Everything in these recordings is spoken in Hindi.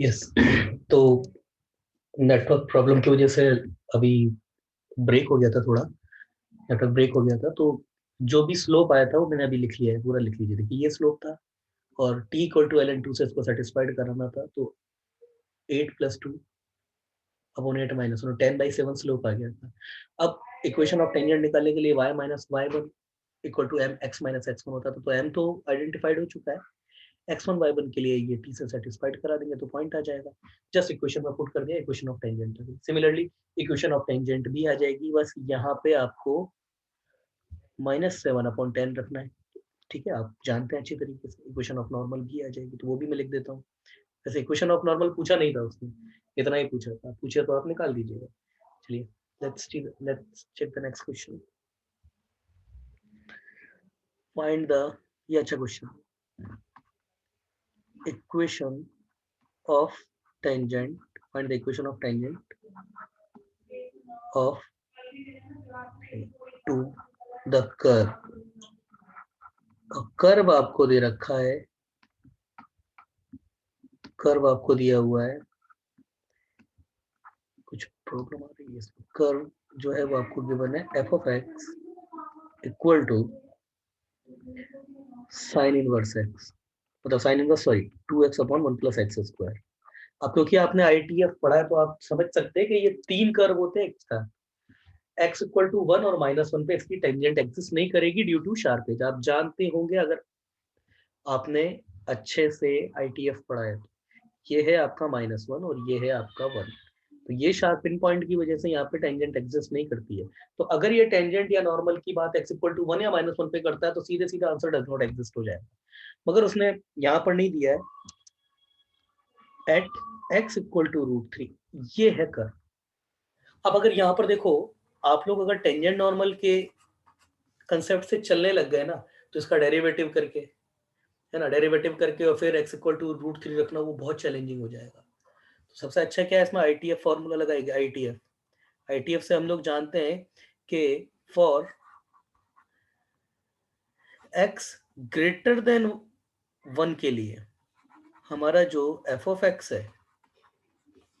यस। तो नेटवर्क प्रॉब्लम की वजह से अभी ब्रेक हो गया था थोड़ा, नेटवर्क ब्रेक हो गया था। तो जो भी स्लोप आया था वो मैंने अभी लिख लिया है, पूरा लिख लीजिए। देखिए ये स्लोप था और t इक्वल टू ln2 से इसको सेटिस्फाइड कराना था, तो 8 + 2 अपॉन 8 माइनस 10/7 स्लोप आ गया था। अब इक्वेशन ऑफ टेंजेंट निकालने के लिए y minus y1 equal to m x minus x1 होता था, तो m तो आइडेंटिफाइड हो चुका है। x1 y1 के लिए ये t से सेटिस्फाइड करा देंगे तो पॉइंट आ जाएगा। जस्ट इक्वेशन में पुट कर दिया, इक्वेशन ऑफ टेंजेंट आ गई। सिमिलरली इक्वेशन ऑफ टेंजेंट भी आ जाएगी, बस यहाँ पे आपको -7/10 रखना है। ठीक है, आप जानते हैं अच्छी तरीके से। इक्वेशन ऑफ नॉर्मल भी आ जाएगी, तो वो भी मैं लिख देता हूँ। वैसे इक्वेशन ऑफ नॉर्मल पूछा नहीं था उसने, इतना ही पूछा था। पूछे तो आप निकाल दीजिएगा। चलिए let's check the next question. Find the, ये अच्छा question, equation of tangent, find the equation of tangent of to the curve। Curve आपको दे रखा है, कर्व आपको दिया हुआ है, कुछ प्रॉब्लम आ रही है इसमें। कर्व जो है वो आपको गिवन है f of x equal to sine inverse x, मतलब sine inverse sorry 2x/1 + x²। अब क्योंकि आपने ITF पढ़ा है तो आप समझ सकते हैं कि ये 3 कर्व होते हैं x का। x इक्वल टू 1 और -1 पे इसकी टेंजेंट एग्जिस्ट नहीं करेगी ड्यू टू शार्प एज। आप जानते होंगे अगर आपने अच्छे से ITF पढ़ा है। ये है आपका -1 और ये है आपका 1, तो ये शार्प पिन पॉइंट की वजह से यहाँ पे टेंजेंट एग्जिस्ट नहीं करती है। तो अगर ये टेंजेंट या नॉर्मल की बात x इक्वल टू 1 या -1 पे करता है तो सीधे सीधा आंसर डज नॉट एग्जिस्ट हो जाएगा। मगर उसने यहाँ पर नहीं दिया है एट x इक्वल टू √3, ये है कर। अब अगर यहाँ पर देखो, आप लोग अगर टेंजेंट नॉर्मल के कंसेप्ट से चलने लग गए ना, तो इसका डेरिवेटिव करके, है ना, डेरिवेटिव करके और फिर x इक्वल टू √3 रखना वो बहुत चैलेंजिंग हो जाएगा। तो सबसे अच्छा क्या है इसमें, ITF फॉर्मूला लगाएगा। ITF से हम लोग जानते हैं कि फॉर x ग्रेटर देन 1 के लिए हमारा जो f ऑफ x है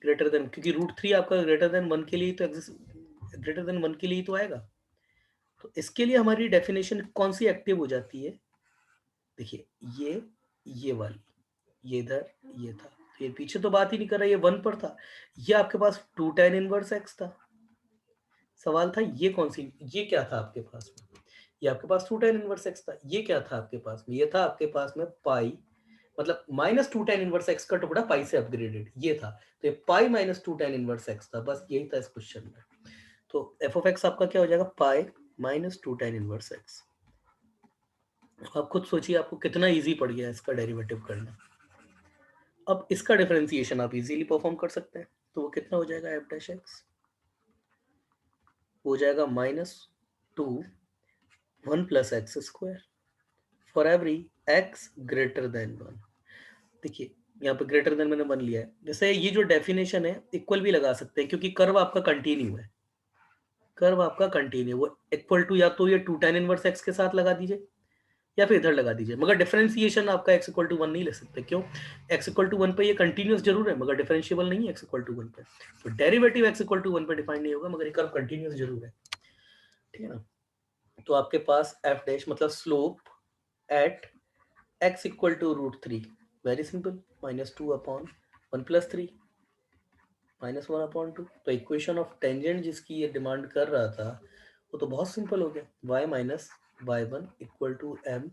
ग्रेटर देन, क्योंकि √3 आपका ग्रेटर देन 1 के लिए तो ग्रेटर देन 1 के लिए तो आएगा। तो इसके लिए हमारी डेफिनेशन कौन सी एक्टिव हो जाती है, देखिए ये वाली, ये इधर ये था, तो ये पीछे तो बात ही नहीं कर रहा, ये 1 पर था। ये आपके पास 2 tan इनवर्स x था। सवाल था ये कौन सी, ये क्या था आपके पास में, ये आपके पास 2 tan इनवर्स x था। ये क्या था आपके पास में, ये था आपके पास में पाई, मतलब -2 tan इनवर्स x का टुकड़ा पाई से अपग्रेडेड ये था। तो ये पाई -2 tan इनवर्स x था, बस यही था इस क्वेश्चन में। तो f ऑफ x आपका क्या हो जाएगा, पाई -2 tan इनवर्स x। आप खुद सोचिए आपको कितना इजी पड़ गया इसका डेरिवेटिव करना। अब इसका डिफरेंशिएशन आप इजीली परफॉर्म कर सकते हैं, तो वो कितना हो जाएगा, f डैश x हो जाएगा -2 1 + x² for every x greater than 1। देखिए यहाँ पे ग्रेटर देन मैंने 1 लिया है। जैसे ये जो डेफिनेशन है इक्वल भी लगा सकते हैं, क्योंकि कर्व आपका कंटिन्यू है। कर्व आपका कंटिन्यू, वो इक्वल टू या तो ये 2 tan इनवर्स x के साथ लगा दीजिए या फिर इधर लगा दीजिए, मगर डिफरेंशिएशन आपका x इक्वल टू 1 नहीं ले सकते। क्यों, x इक्वल टू 1 पे ये कंटिन्यूस जरूर है मगर डिफरेंशिएबल नहीं है x इक्वल टू 1 पे। तो डेरिवेटिव x इक्वल टू 1 पे डिफाइन नहीं होगा, मगर ये कर्व कंटिन्यूस जरूर है। ठीक है ना। तो आपके पास f डैश मतलब slope at x equal to √3, very simple, -2/1 + 3 -1/2। तो इक्वेशन ऑफ टेंजेंट जिसकी ये डिमांड कर रहा था वो तो बहुत सिंपल हो गया, y - y1 equal to m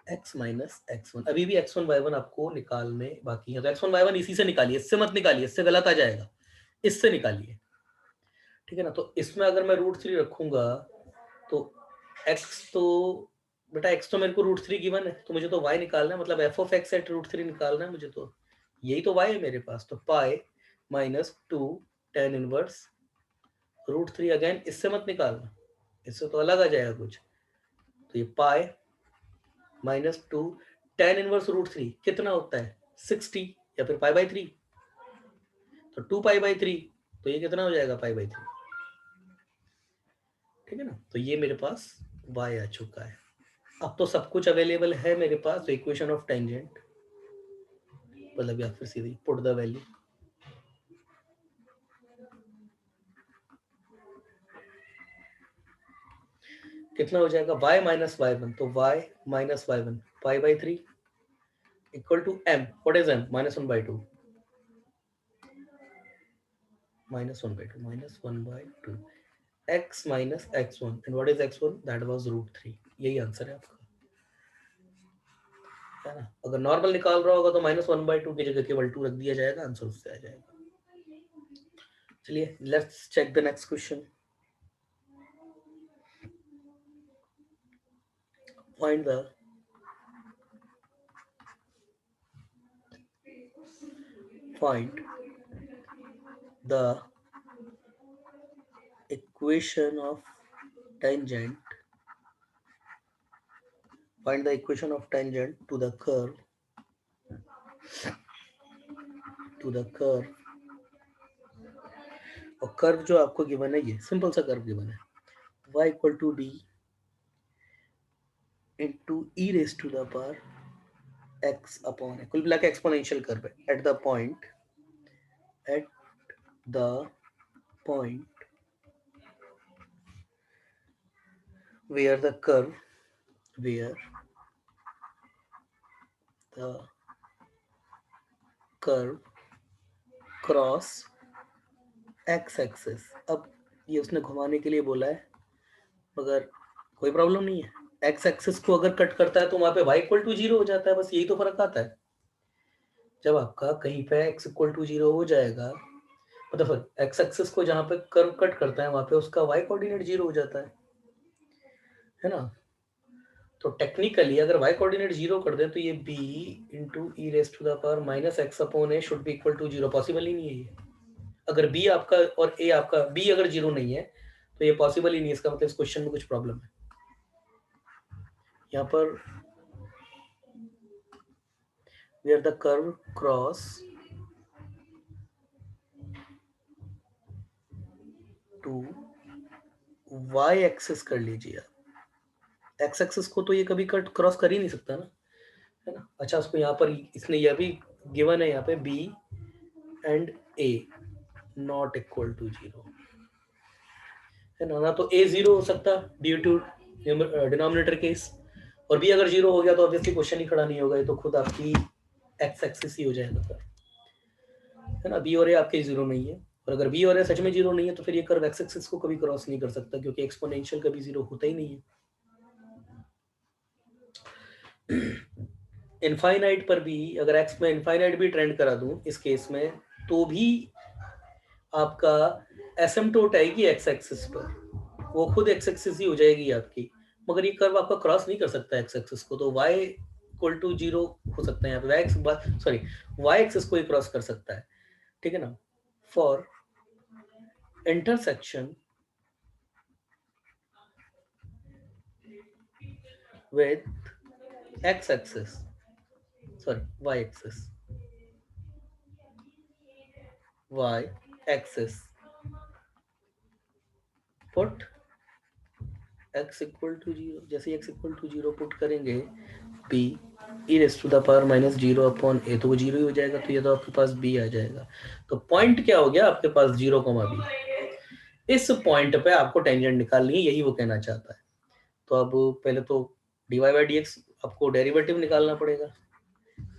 x - x1। अभी भी x1 y1 आपको निकालने बाकी है, तो x1 y1 इसी से निकालिए, इससे मत निकालिए, इससे गलत आ जाएगा, इससे निकालिए। ठीक है ना। तो इसमें अगर मैं √3 रखूंगा तो x तो बेटा x तो मेरे को √3 गिवन है, तो मुझे तो y निकालना है, मतलब f ऑफ x एट √3 निकालना है मुझे, तो यही तो y है मेरे पास। तो पाई -2 tan इनवर्स √3, अगेन इससे मत निकालना, इससे तो अलग आ जाएगा कुछ। तो ये पाई -2 tan इनवर्स √3 कितना होता है 60 या फिर π/3, तो 2π/3, तो ये कितना हो जाएगा π/3। ठीक है ना। तो ये मेरे पास y आ चुका है। अब तो सब कुछ अवेलेबल है मेरे पास, तो इक्वेशन ऑफ टेंजेंट मतलब या फिर सीधी पुट द वैल्यू, कितना हो जाएगा y माइनस y1, तो y minus y1 pi by 3 equal to m, what is m, minus 1 by 2, minus 1 by 2 minus 1 by 2 x minus x1 and what is x1, that was root 3, यही आंसर है आपका, है ना। अगर नॉर्मल निकाल रहा होगा तो माइनस 1 बाई 2 की जगह केवल 2 रख दिया जाएगा, आंसर उससे आ जाएगा। चलिए let's check the next question. Find the equation of tangent, find the equation of tangent to the curve और कर्व जो आपको गिवन है, ये सिंपल सा कर्व गिवन है, y equal to d into e raise to the power x upon है, कुल मिला के एक्सपोनेंशियल कर्व है, at the point where the curve cross x axis. अब ये उसने घुमाने के लिए बोला है, मगर कोई प्रॉब्लम नहीं है, x एक्सिस को अगर कट करता है तो वहां पे y इक्वल टू 0 हो जाता है, बस यही तो फर्क आता है। जब आपका कहीं पे x इक्वल टू 0 हो जाएगा, मतलब x एक्सिस को जहां पे कर्व कट करता है वहां पे उसका y कोऑर्डिनेट 0 हो जाता है ना। तो टेक्निकली अगर y कोऑर्डिनेट 0 कर दे तो ये b into e raise to the power minus x upon a should be equal to 0, possible ही नहीं है ये। अगर b आपका और a आपका, b अगर 0 नहीं है तो ये पॉसिबल ही नहीं है, इसका मतलब इस क्वेश्चन में कुछ प्रॉब्लम है। यहाँ पर where the curve cross to y axis कर लीजिए आप, x एक्सिस को तो ये कभी कट क्रॉस कर ही नहीं सकता ना, है ना। अच्छा उसको यहाँ पर इसने यह भी गिवन है, यहाँ पे b and a not equal to 0, है ना तो a 0 हो सकता ड्यू टू डिनोमिनेटर केस, और b अगर 0 हो गया तो ऑब्वियसली क्वेश्चन ही खड़ा नहीं होगा, ये तो खुद आपकी x एक्सिस ही हो जाएगा सर, है ना। b और a आपके 0 नहीं है, और अगर b और a सच में 0 नहीं है तो फिर ये कर्व x एक्सिस को कभी क्रॉस नहीं कर सकता, क्योंकि एक्सपोनेंशियल कभी 0 होता ही नहीं है। इनफाइनाइट पर भी अगर x में इनफाइनाइट भी ट्रेंड करा दूं इस केस में, तो भी आपका एसिम्प्टोट आएगी x एक्सिस पर, वो खुद x एक्सिस ही हो जाएगी आपकी, मगर ये कर्व आपका क्रॉस नहीं कर सकता x एक्सिस को, तो y इक्वल टू 0 हो सकता है यहाँ पे, y एक्सिस को ही क्रॉस कर सकता है, ठीक है ना। For intersection with x axis, sorry y axis, put x equal to 0, जैसे x इक्वल टू 0 पुट करेंगे b e raise to the power minus 0 upon a, तो वो 0 ही हो जाएगा, तो ये तो आपके पास b आ जाएगा। तो पॉइंट क्या हो गया आपके पास 0, b, इस पॉइंट पे आपको टेंजेंट निकालनी है, यही वो कहना चाहता है। तो अब पहले तो dy बाई dx आपको डेरिवेटिव निकालना पड़ेगा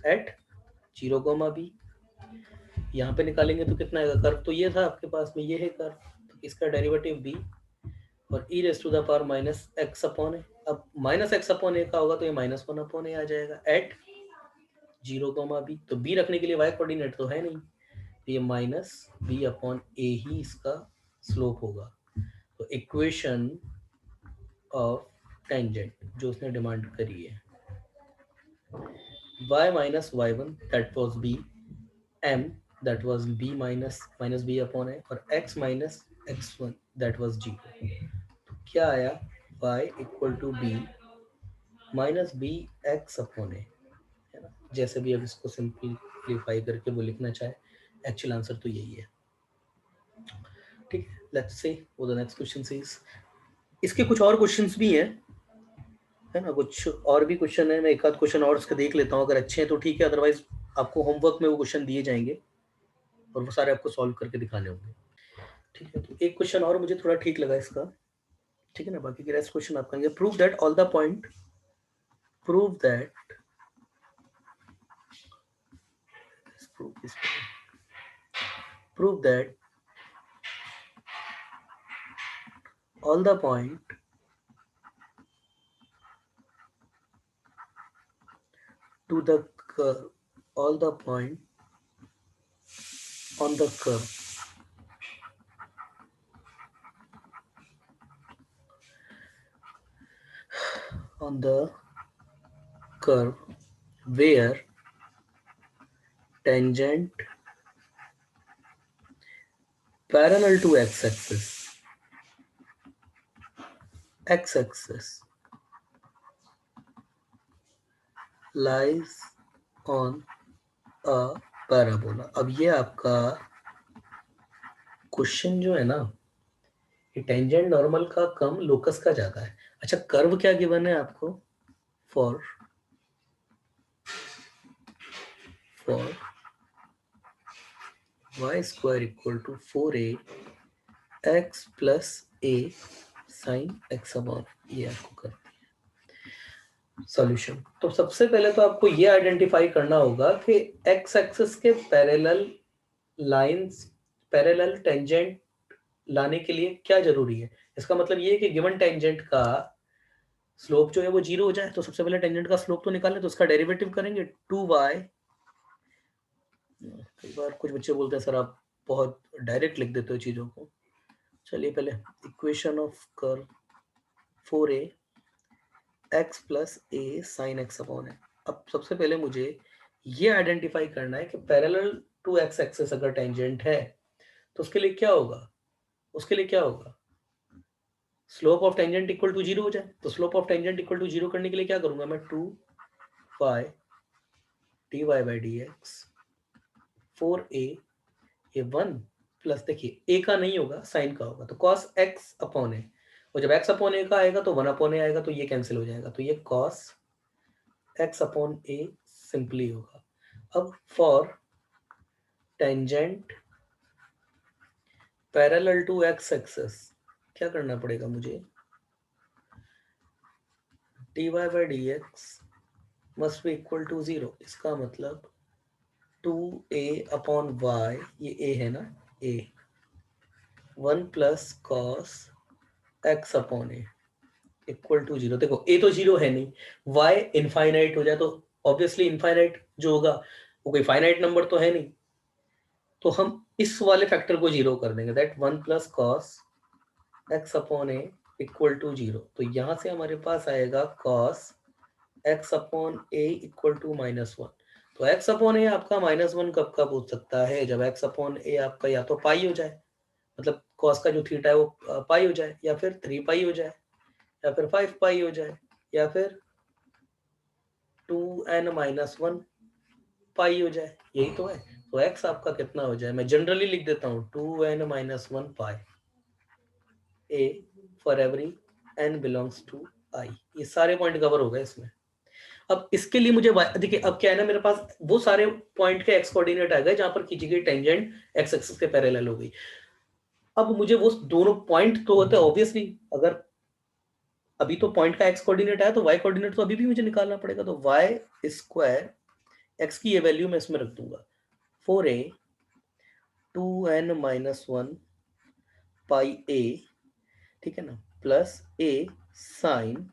एट 0, b, यहाँ पे निकालेंगे तो कितना आएगा, कर्व तो ये था आपके पास में, ये है कर्व, तो इसका डेरिवेटिव b और e raise to the power minus x upon a, अब माइनस एक्स अपॉन ए का होगा तो ये माइनस 1 अपॉन ए आ जाएगा एट 0, b, तो b रखने के लिए y कोऑर्डिनेट तो है नहीं, तो ये माइनस b अपॉन ए ही इसका स्लोप होगा। तो इक्वेशन ऑफ टेंजेंट जो उसने डिमांड करी है, y minus y1 that was b, m that was b minus b upon a, और x minus x1 that was 0, तो क्या आया, y equal to b minus b x upon a, है ना। जैसे भी अब इसको सिंपलीफाई करके वो लिखना चाहे, एक्चुअल आंसर तो यही है, ठीक है। लेट्स से वो द नेक्स्ट क्वेश्चन इज, इसके कुछ और क्वेश्चंस भी हैं, है ना, कुछ और भी क्वेश्चन है, मैं एक आध क्वेश्चन और इसके देख लेता हूँ, अगर अच्छे हैं तो ठीक है, अदरवाइज आपको होमवर्क में वो क्वेश्चन दिए जाएंगे और वो सारे आपको सॉल्व करके दिखाने होंगे, ठीक है। तो एक क्वेश्चन और मुझे थोड़ा ठीक लगा इसका, ठीक है ना, बाकी के रेस्ट क्वेश्चन आप करेंगे। Prove that all the point, prove that prove that all the point to the curve, all the point on the curve where tangent parallel to x-axis lies on a parabola। अब ये आपका क्वेश्चन जो है ना, ये टेंजेंट नॉर्मल का कम लोकस का ज्यादा है। अच्छा, कर्व क्या गिवन है आपको? For y square equal to 4a x plus a sin x upon, ये आपको करती है सॉल्यूशन। तो सबसे पहले तो आपको ये आइडेंटिफाई करना होगा कि x एक्सिस के पैरेलल लाइंस, पैरेलल टेंजेंट लाने के लिए क्या जरूरी है। इसका मतलब ये है कि गिवन टेंजेंट का स्लोप जो है वो 0 हो जाए। तो सबसे पहले टेंजेंट का स्लोप तो निकालें, तो उसका डेरिवेटिव करेंगे 2y। कई बार कुछ बच्चे बोलते हैं सर आप बहुत डायरेक्ट लिख देते हो चीज़ों को। चलिए पहले equation of curve 4a x plus A sine x upon है। अब सबसे पहले मुझे ये आइडेंटिफाई करना है कि पैरेलल टू एक्स एक्सिस अगर टेंजेंट है तो उसके लिए क्या होगा, उसके लिए क्या होगा, slope of tangent equal to 0 हो जाए। तो slope of tangent equal to 0 करने के लिए क्या करूंगा मैं, 2y dy by d x 4a, ये 1 प्लस, देखिए a का नहीं होगा साइन का होगा, तो cos x अपॉन ए, और जब x अपॉन ए का आएगा तो 1 अपॉन ए आएगा, तो ये कैंसिल हो जाएगा, तो ये cos x upon a simply होगा। अब for tangent parallel to x axis क्या करना पड़ेगा मुझे, dy by d x must be equal to 0। इसका मतलब 2a अपॉन y, ये a है ना, a 1 plus cos x upon a equal to 0। देखो a तो 0 है नहीं, y इनफाइनाइट हो जाए तो ऑब्वियसली इनफाइनाइट जो होगा वो कोई फाइनाइट नंबर तो है नहीं, तो हम इस वाले फैक्टर को 0 कर देंगे, that 1 plus cos x upon a equal to 0। तो यहां से हमारे पास आएगा cos x upon a equal to -1। तो x अपॉन ए आपका -1 कब कब हो सकता है, जब x अपॉन ए आपका या तो पाई हो जाए, मतलब कॉस का जो थीटा है वो पाई हो जाए, या फिर 3 पाई हो जाए, या फिर 5 पाई हो जाए, या फिर 2n-1 पाई हो जाए, यही तो है। तो x आपका कितना हो जाए, मैं जनरली लिख देता हूँ 2n-1 pi a for every n belongs to i। ये सारे पॉइंट कवर हो गए इसमें। अब इसके लिए मुझे देखिए, अब क्या है ना, मेरे पास वो सारे पॉइंट के एक्स कोऑर्डिनेट आ गए जहां पर खींची गई टेंजेंट एक्स एक्सिस के पैरेलल हो गई। अब मुझे वो दोनों पॉइंट तो होते हैं ऑब्वियसली, अगर अभी तो पॉइंट का एक्स कोऑर्डिनेट आया तो वाई कोऑर्डिनेट तो अभी भी मुझे निकालना पड़ेगा। तो वाई स्क्वायर एक्स की ये वैल्यू मैं इसमें रख दूंगा 4a 2n-1 पाई a, ठीक है ना, plus a sine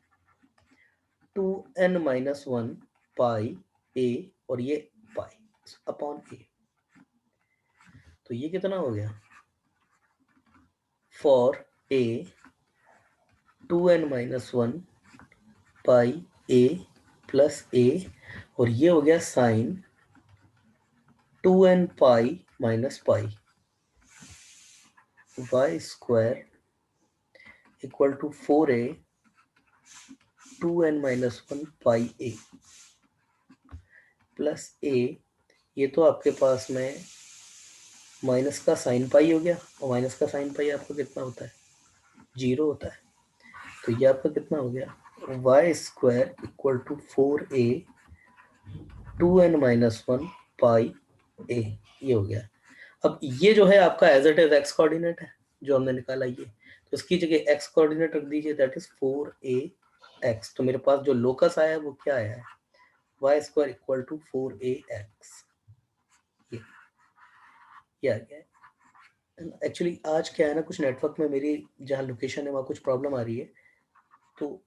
2n-1 pi a, और ये पाई अपॉन a। तो ये कितना हो गया, for a 2n-1 pi a plus a, और ये हो गया sine 2n pi minus pi, y square equal to 4a 2n-1 pi a plus a, ये तो आपके पास में माइनस का साइन पाई हो गया, और माइनस का साइन पाई आपका कितना होता है, 0 होता है। तो ये आपका कितना हो गया, y square equal to 4a 2n-1 pi a, ये हो गया। अब ये जो है आपका as it is x coordinate है जो हमने निकाला ये, तो इसकी जगह एक्स कोऑर्डिनेट रख दीजिए, दैट इज 4ax। तो मेरे पास जो लोकस आया है वो क्या आया है, y square equal to 4ax। ये आ गया। एक्चुअली आज क्या है ना, कुछ नेटवर्क में मेरी जहाँ लोकेशन है वहाँ कुछ प्रॉब्लम आ रही है, तो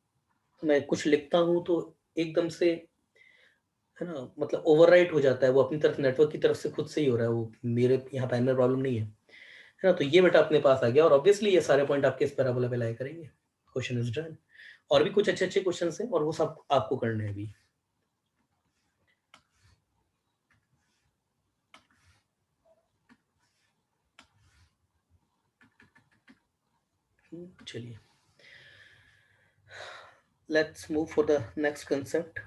मैं कुछ लिखता हूँ तो एकदम से है ना, मतलब ओवरराइट हो जाता है वो अपनी तरफ, नेटवर्क की तरफ से खुद से ही हो रहा है वो, मेरे यहाँ पैन में प्रॉब्लम नहीं है ना। तो ये बेटा अपने पास आ गया, और ऑब्वियसली ये सारे पॉइंट आपके इस पैराबोला पे लाया करेंगे। Question is done. और भी कुछ अच्छे अच्छे क्वेश्चन हैं और वो सब आपको करने हैं अभी। चलिए, let's move for the next concept,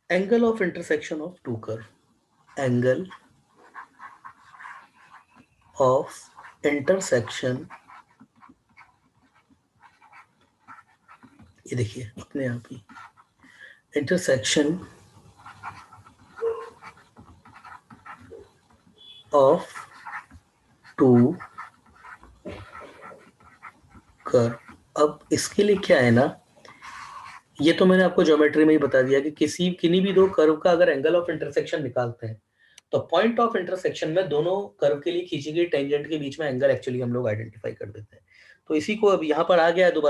angle of intersection of two curve. Angle of intersection, ये देखिए अपने आप ही, इंटरसेक्शन ऑफ टू कर्व। अब इसके लिए क्या है ना, ये तो मैंने आपको ज्योमेट्री में ही बता दिया कि किन्हीं भी दो कर्व का अगर एंगल ऑफ इंटरसेक्शन निकालते हैं तो पॉइंट ऑफ इंटरसेक्शन में दोनों कर्व के लिए खींची गई टेंजेंट के बीच में एंगल एक्चुअली हम लोग आइडेंटिफाई कर देते हैं। तो इसी को अब यहाँ पर आ गया है दोबारा।